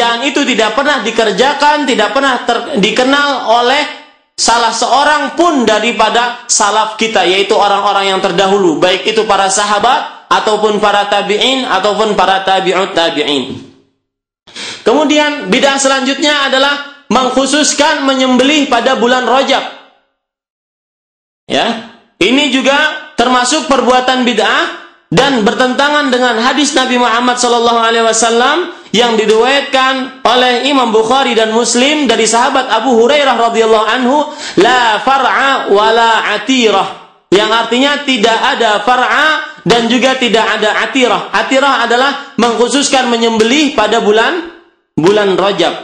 pekerjaan itu tidak pernah dikerjakan, tidak pernah dikenal oleh salah seorang pun daripada salaf kita, yaitu orang-orang yang terdahulu, baik itu para sahabat ataupun para tabi'in ataupun para tabi'ut tabi'in. Kemudian bid'ah selanjutnya adalah mengkhususkan menyembelih pada bulan Rajab. Ya, ini juga termasuk perbuatan bid'ah dan bertentangan dengan hadis Nabi Muhammad SAW yang diriwayatkan oleh Imam Bukhari dan Muslim dari sahabat Abu Hurairah radhiyallahu anhu, la far'a wala atirah, yang artinya tidak ada far'a dan juga tidak ada atirah. Atirah adalah mengkhususkan menyembelih pada bulan Rajab.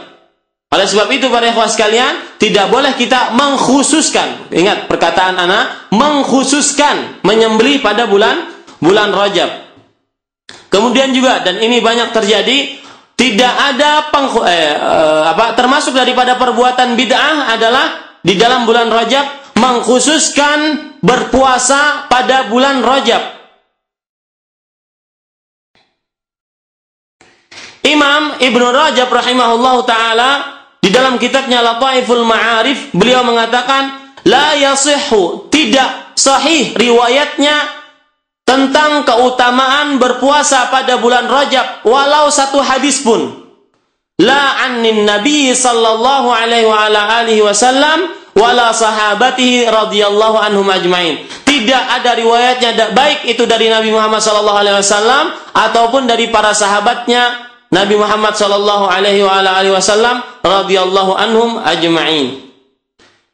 Oleh sebab itu para ikhwah sekalian, tidak boleh kita mengkhususkan, ingat perkataan ana, mengkhususkan menyembelih pada bulan Rajab. Kemudian juga, dan ini banyak terjadi, tidak ada termasuk daripada perbuatan bid'ah adalah di dalam bulan Rajab mengkhususkan berpuasa pada bulan Rajab. Imam Ibnu Rajab rahimahullahu taala di dalam kitabnya Lataiful Ma'arif, beliau mengatakan la yasihhu, tidak sahih riwayatnya tentang keutamaan berpuasa pada bulan Rajab walau satu hadis pun. La annin Nabi sallallahu alaihi wasallam wala sahabatihi radhiyallahu anhum ajmain. Tidak ada riwayatnya, baik itu dari Nabi Muhammad sallallahu alaihi wasallam ataupun dari para sahabatnya Nabi Muhammad sallallahu alaihi wasallam radhiyallahu anhum ajmain.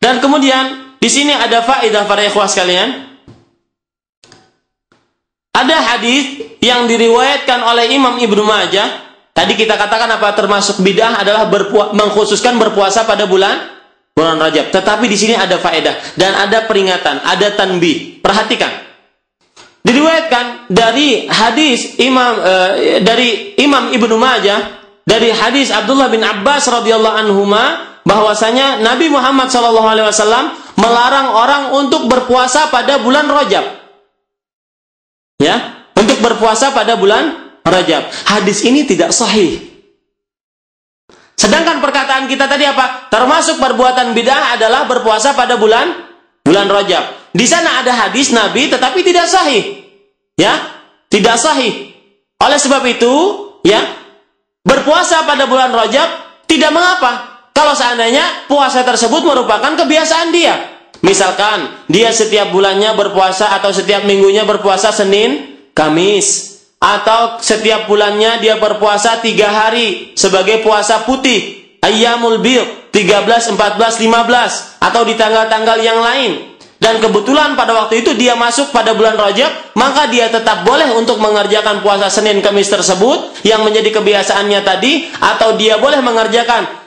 Dan kemudian di sini ada faedah para ikhwah sekalian. Ada hadis yang diriwayatkan oleh Imam Ibnu Majah. Tadi kita katakan apa termasuk bid'ah adalah mengkhususkan berpuasa pada bulan Rajab. Tetapi di sini ada faedah dan ada peringatan, ada tanbih. Perhatikan. Diriwayatkan dari hadis dari Imam Ibnu Majah dari hadis Abdullah bin Abbas radhiyallahu anhuma bahwasanya Nabi Muhammad sallallahu alaihi wasallam melarang orang untuk berpuasa pada bulan Rajab. Ya, untuk berpuasa pada bulan Rajab. Hadis ini tidak sahih. Sedangkan perkataan kita tadi apa? Termasuk perbuatan bid'ah adalah berpuasa pada bulan Rajab. Di sana ada hadis Nabi tetapi tidak sahih. Ya, tidak sahih. Oleh sebab itu, ya, berpuasa pada bulan Rajab tidak mengapa kalau seandainya puasa tersebut merupakan kebiasaan dia. Misalkan dia setiap bulannya berpuasa atau setiap minggunya berpuasa Senin, Kamis, atau setiap bulannya dia berpuasa 3 hari sebagai puasa putih, Ayyamul Bid, 13, 14, 15, atau di tanggal-tanggal yang lain. Dan kebetulan pada waktu itu dia masuk pada bulan Rajab, maka dia tetap boleh untuk mengerjakan puasa Senin, Kamis tersebut yang menjadi kebiasaannya tadi, atau dia boleh mengerjakan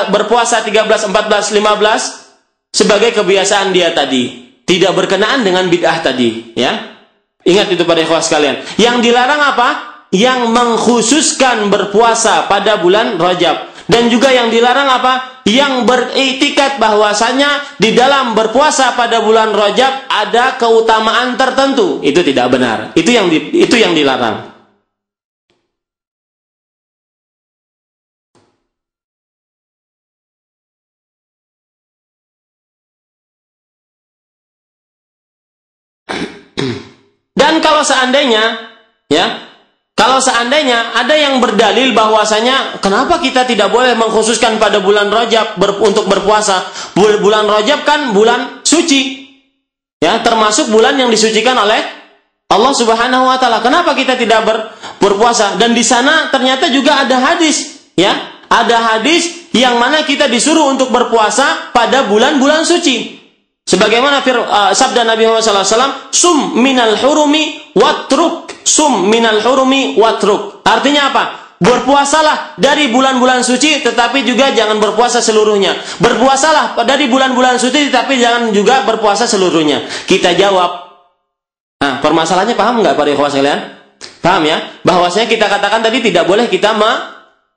berpuasa 13, 14, 15 sebagai kebiasaan dia tadi. Tidak berkenaan dengan bid'ah tadi, ya. Ingat itu pada ikhwah sekalian. Yang dilarang apa? Yang mengkhususkan berpuasa pada bulan Rajab. Dan juga yang dilarang apa? Yang beriktikad bahwasanya di dalam berpuasa pada bulan Rajab ada keutamaan tertentu. Itu tidak benar. Itu yang dilarang. Dan kalau seandainya ada yang berdalil bahwasanya kenapa kita tidak boleh mengkhususkan pada bulan Rajab untuk berpuasa? Bulan Rajab kan bulan suci. Ya, termasuk bulan yang disucikan oleh Allah Subhanahu wa taala. Kenapa kita tidak berpuasa? Dan di sana ternyata juga ada hadis, ya. Ada hadis yang mana kita disuruh untuk berpuasa pada bulan-bulan suci. Sebagaimana sabda Nabi Muhammad SAW, sum minal hurumi watruk, sum minal hurumi watruk. Artinya apa? Berpuasalah dari bulan-bulan suci, tetapi juga jangan berpuasa seluruhnya. Berpuasalah dari bulan-bulan suci, tetapi jangan juga berpuasa seluruhnya. Kita jawab. Nah, permasalahannya paham nggak para ikhwah sekalian? Paham ya? Bahwasanya kita katakan tadi tidak boleh kita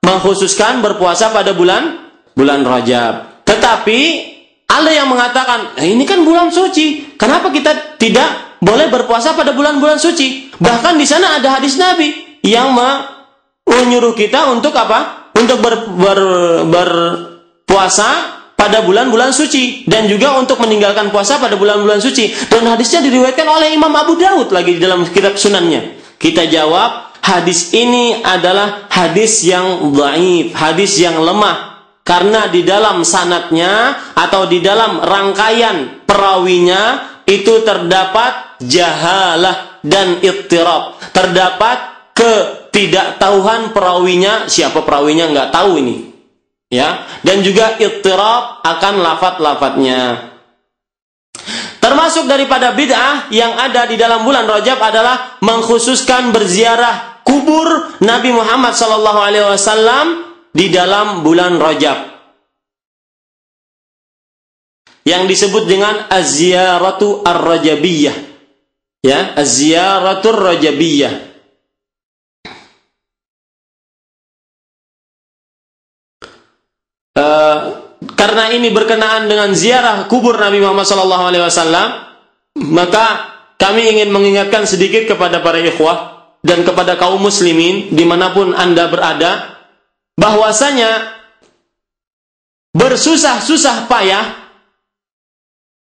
mengkhususkan berpuasa pada bulan Rajab. Tetapi ada yang mengatakan, ini kan bulan suci. Kenapa kita tidak boleh berpuasa pada bulan-bulan suci? Bahkan di sana ada hadis Nabi yang menyuruh kita untuk apa? Untuk berpuasa pada bulan-bulan suci dan juga untuk meninggalkan puasa pada bulan-bulan suci. Dan hadisnya diriwayatkan oleh Imam Abu Daud lagi di dalam kitab sunannya. Kita jawab, hadis ini adalah hadis yang dhaif, hadis yang lemah. Karena di dalam sanadnya atau di dalam rangkaian perawinya itu terdapat jahalah dan ittirab. Terdapat ketidaktahuan perawinya, siapa perawinya nggak tahu ini. Ya, dan juga ittirab akan lafaz-lafaznya. Termasuk daripada bid'ah yang ada di dalam bulan Rajab adalah mengkhususkan berziarah kubur Nabi Muhammad SAW di dalam bulan Rajab, yang disebut dengan az-ziyaratu ar-rajabiyah. Ya, az-ziyaratur rajabiyah. Karena ini berkenaan dengan ziarah kubur Nabi Muhammad SAW, maka kami ingin mengingatkan sedikit kepada para ikhwah dan kepada kaum muslimin dimanapun Anda berada, bahwasanya bersusah-susah payah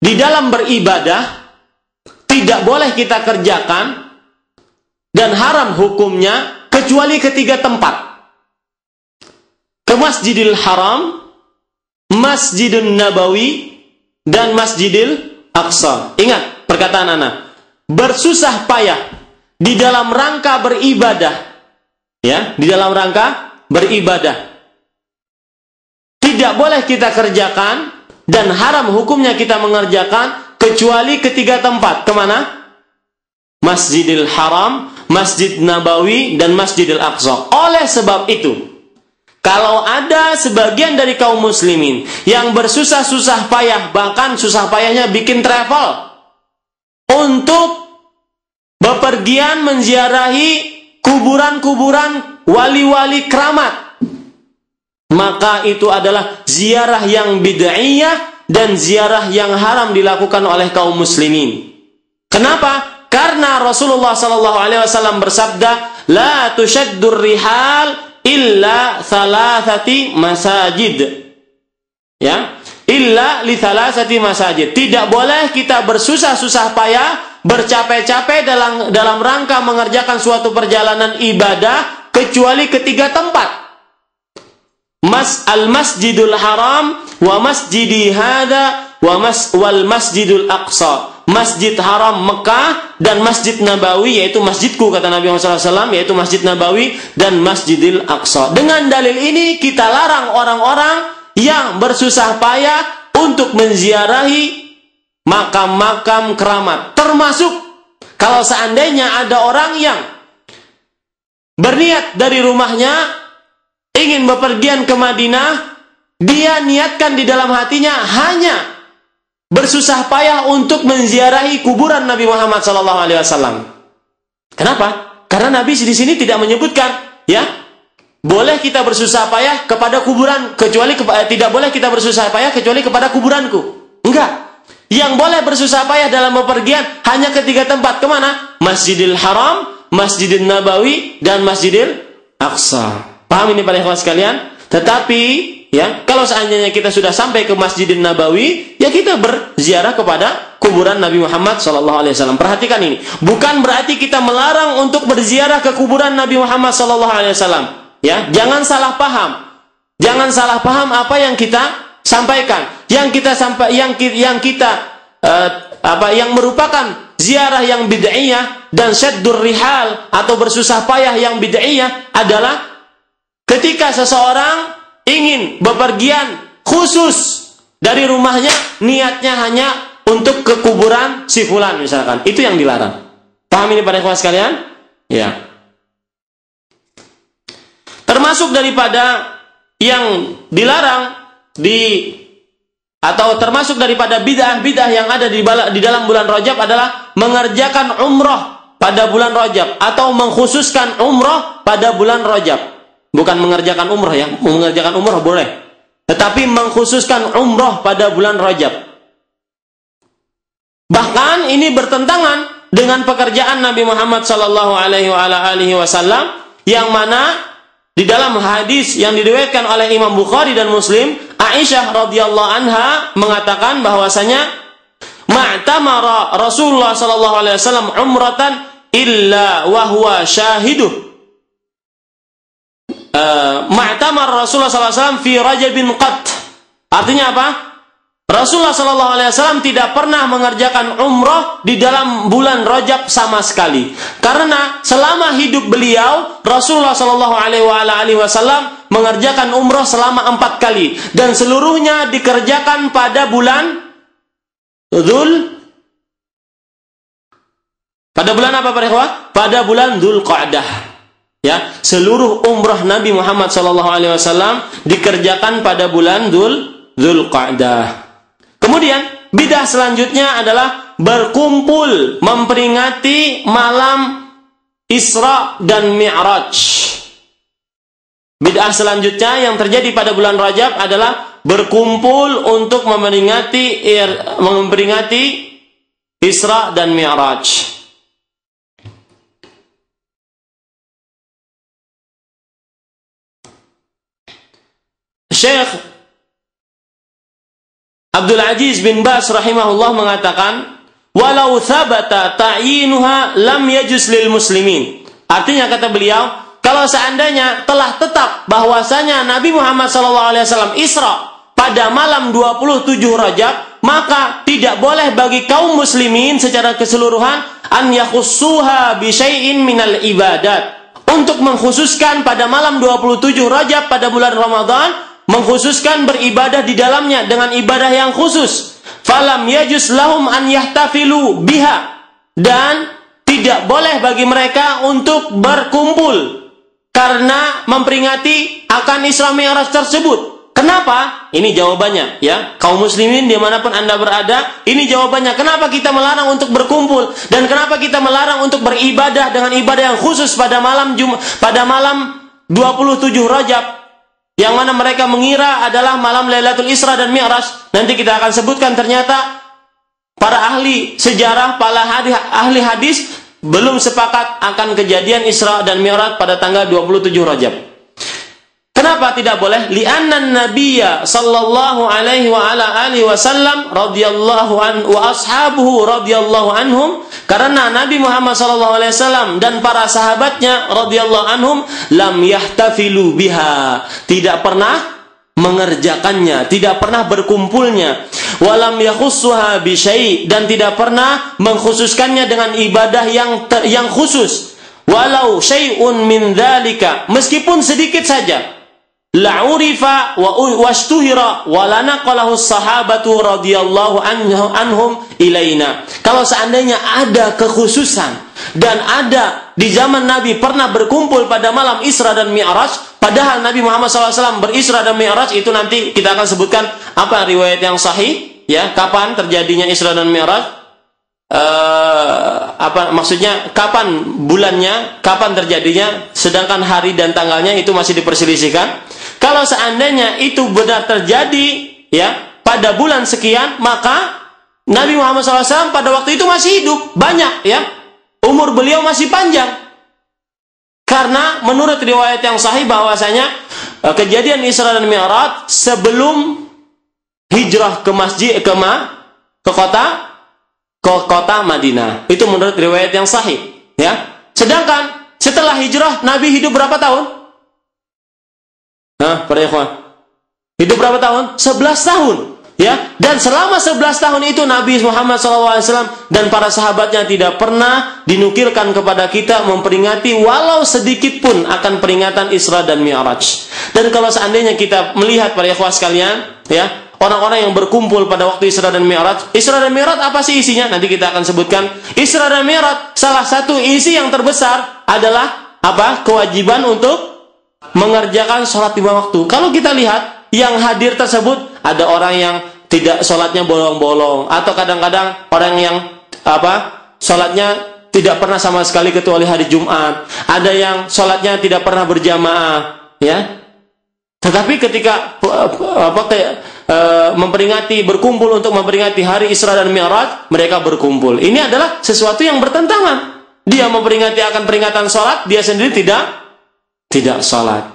di dalam beribadah tidak boleh kita kerjakan dan haram hukumnya kecuali ketiga tempat: ke Masjidil Haram, Masjidun Nabawi, dan Masjidil Aqsa. Ingat perkataan ana, bersusah payah di dalam rangka beribadah, ya, di dalam rangka beribadah tidak boleh kita kerjakan dan haram hukumnya kita mengerjakan kecuali ketiga tempat. Kemana? Masjidil Haram, Masjid Nabawi, dan Masjidil Aqsa. Oleh sebab itu, kalau ada sebagian dari kaum muslimin yang bersusah-susah payah, bahkan susah payahnya bikin travel untuk bepergian menziarahi kuburan-kuburan wali-wali keramat, maka itu adalah ziarah yang bid'iyah dan ziarah yang haram dilakukan oleh kaum muslimin. Kenapa? Karena Rasulullah SAW bersabda, la tushaddur rihal illa thalathati masajid. Ya, illa li thalathati masajid. Tidak boleh kita bersusah-susah payah, bercapek-capek dalam rangka mengerjakan suatu perjalanan ibadah kecuali ketiga tempat. Al-Masjidul Haram wa masjidi hada wal Masjidul Aqsa. Masjid Haram Mekah dan Masjid Nabawi, yaitu masjidku kata Nabi Muhammad SAW, yaitu Masjid Nabawi dan Masjidil Aqsa. Dengan dalil ini kita larang orang-orang yang bersusah payah untuk menziarahi makam-makam keramat. Termasuk kalau seandainya ada orang yang berniat dari rumahnya ingin bepergian ke Madinah, dia niatkan di dalam hatinya hanya bersusah payah untuk menziarahi kuburan Nabi Muhammad SAW. Kenapa? Karena Nabi di sini tidak menyebutkan, ya, boleh kita bersusah payah kepada kuburan kecuali tidak boleh kita bersusah payah kecuali kepada kuburanku. Enggak. Yang boleh bersusah payah dalam bepergian hanya ketiga tempat. Kemana? Masjidil Haram, Masjidil Nabawi, dan Masjidil Aqsa. Paham ini para ikhwan sekalian? Tetapi ya, kalau seandainya kita sudah sampai ke Masjidil Nabawi, ya kita berziarah kepada kuburan Nabi Muhammad SAW. Perhatikan ini, bukan berarti kita melarang untuk berziarah ke kuburan Nabi Muhammad SAW. Ya, jangan salah paham. Jangan salah paham apa yang kita sampaikan. Yang merupakan ziarah yang bid'iyah dan syaddur rihal atau bersusah payah yang bid'iyah adalah ketika seseorang ingin bepergian khusus dari rumahnya, niatnya hanya untuk ke kuburan si fulan misalkan. Itu yang dilarang. Paham ini para ikhwan sekalian? Ya. Termasuk daripada yang dilarang atau termasuk daripada bid'ah-bid'ah yang ada di dalam bulan Rajab adalah mengerjakan umrah pada bulan Rajab atau mengkhususkan umrah pada bulan Rajab. Bukan mengerjakan umrah ya, mengerjakan umrah boleh, tetapi mengkhususkan umrah pada bulan Rajab. Bahkan ini bertentangan dengan pekerjaan Nabi Muhammad SAW, yang mana di dalam hadis yang diriwayatkan oleh Imam Bukhari dan Muslim, Aisyah radhiyallahu anha mengatakan bahwasanya ma'tamara Rasulullah sallallahu alaihi wasallam umratan illa wa huwa syahiduh. Ma'tamara Rasulullah sallallahu alaihi wasallam fi Rajabin qat. Artinya apa? Rasulullah Shallallahu Alaihi Wasallam tidak pernah mengerjakan umroh di dalam bulan Rajab sama sekali. Karena selama hidup beliau, Rasulullah Shallallahu Alaihi Wasallam mengerjakan umroh selama 4 kali dan seluruhnya dikerjakan pada bulan pada bulan apa para ikhwah? Pada bulan Dzulqa'dah. Ya, seluruh umroh Nabi Muhammad Shallallahu Alaihi Wasallam dikerjakan pada bulan Dzulqa'dah. Kemudian bidah selanjutnya adalah berkumpul memperingati malam Isra dan Mi'raj. Bidah selanjutnya yang terjadi pada bulan Rajab adalah berkumpul untuk memperingati Isra dan Mi'raj. Syekh Abdul Aziz bin Baz rahimahullah mengatakan, walau thabata ta'inuha lam yajuz lil muslimin. Artinya kata beliau, kalau seandainya telah tetap bahwasanya Nabi Muhammad SAW Isra pada malam 27 Rajab, maka tidak boleh bagi kaum muslimin secara keseluruhan an yakhussuha bi syai'in minal ibadat. Untuk mengkhususkan pada malam 27 Rajab pada bulan Ramadan, mengkhususkan beribadah di dalamnya dengan ibadah yang khusus. Falam yajuz lahum an yahtafilu biha. Dan tidak boleh bagi mereka untuk berkumpul karena memperingati akan Isra Mi'raj tersebut. Kenapa? Ini jawabannya, ya. Kaum muslimin dimanapun Anda berada, ini jawabannya. Kenapa kita melarang untuk berkumpul dan kenapa kita melarang untuk beribadah dengan ibadah yang khusus pada malam 27 Rajab, yang mana mereka mengira adalah malam Lailatul Isra dan Mi'raj. Nanti kita akan sebutkan ternyata para ahli sejarah, para ahli hadis belum sepakat akan kejadian Isra dan Mi'raj pada tanggal 27 Rajab. Kenapa tidak boleh? Li'anna an-nabiyya sallallahu alaihi wa ala alihi wasallam radhiyallahu anhu wa ashabuhu radhiyallahu anhum, karena Nabi Muhammad sallallahu alaihi wasallam dan para sahabatnya radhiyallahu anhum lam yahtafilu biha, tidak pernah mengerjakannya, tidak pernah berkumpulnya. Walam yakhussuha bi syai', dan tidak pernah mengkhususkannya dengan ibadah yang khusus. Walau syai'un min dzalika, meskipun sedikit saja, la'urifa wa wastuhira wa lanaqalahu sahabatu radhiyallahu anhum ilaina. Kalau seandainya ada kekhususan dan ada di zaman Nabi pernah berkumpul pada malam Isra dan Mi'raj, padahal Nabi Muhammad SAW berisra dan Mi'raj, itu nanti kita akan sebutkan apa riwayat yang sahih, ya, kapan terjadinya Isra dan Mi'raj, maksudnya kapan bulannya, kapan terjadinya, sedangkan hari dan tanggalnya itu masih diperselisihkan. Kalau seandainya itu benar terjadi, ya, pada bulan sekian, maka Nabi Muhammad SAW pada waktu itu masih hidup, banyak, ya, umur beliau masih panjang. Karena menurut riwayat yang sahih bahwasanya kejadian Isra dan Mi'raj sebelum hijrah ke kota Madinah. Itu menurut riwayat yang sahih, ya. Sedangkan setelah hijrah Nabi hidup berapa tahun? Para ikhwan, hidup berapa tahun? 11 tahun, ya. Dan selama 11 tahun itu Nabi Muhammad SAW dan para sahabatnya tidak pernah dinukilkan kepada kita memperingati walau sedikit pun akan peringatan Isra dan Mi'raj. Dan kalau seandainya kita melihat para ikhwan sekalian, ya, orang-orang yang berkumpul pada waktu Isra dan Mi'raj. Isra dan Mi'raj apa sih isinya? Nanti kita akan sebutkan. Isra dan Mi'raj, salah satu isi yang terbesar adalah apa? Kewajiban untuk mengerjakan sholat 5 waktu. Kalau kita lihat yang hadir tersebut, ada orang yang tidak sholatnya bolong-bolong, atau kadang-kadang orang yang sholatnya tidak pernah sama sekali kecuali hari Jumat. Ada yang sholatnya tidak pernah berjamaah, ya. Tetapi ketika berkumpul untuk memperingati hari Isra dan Mi'raj, mereka berkumpul. Ini adalah sesuatu yang bertentangan. Dia memperingati akan peringatan sholat, dia sendiri tidak sholat.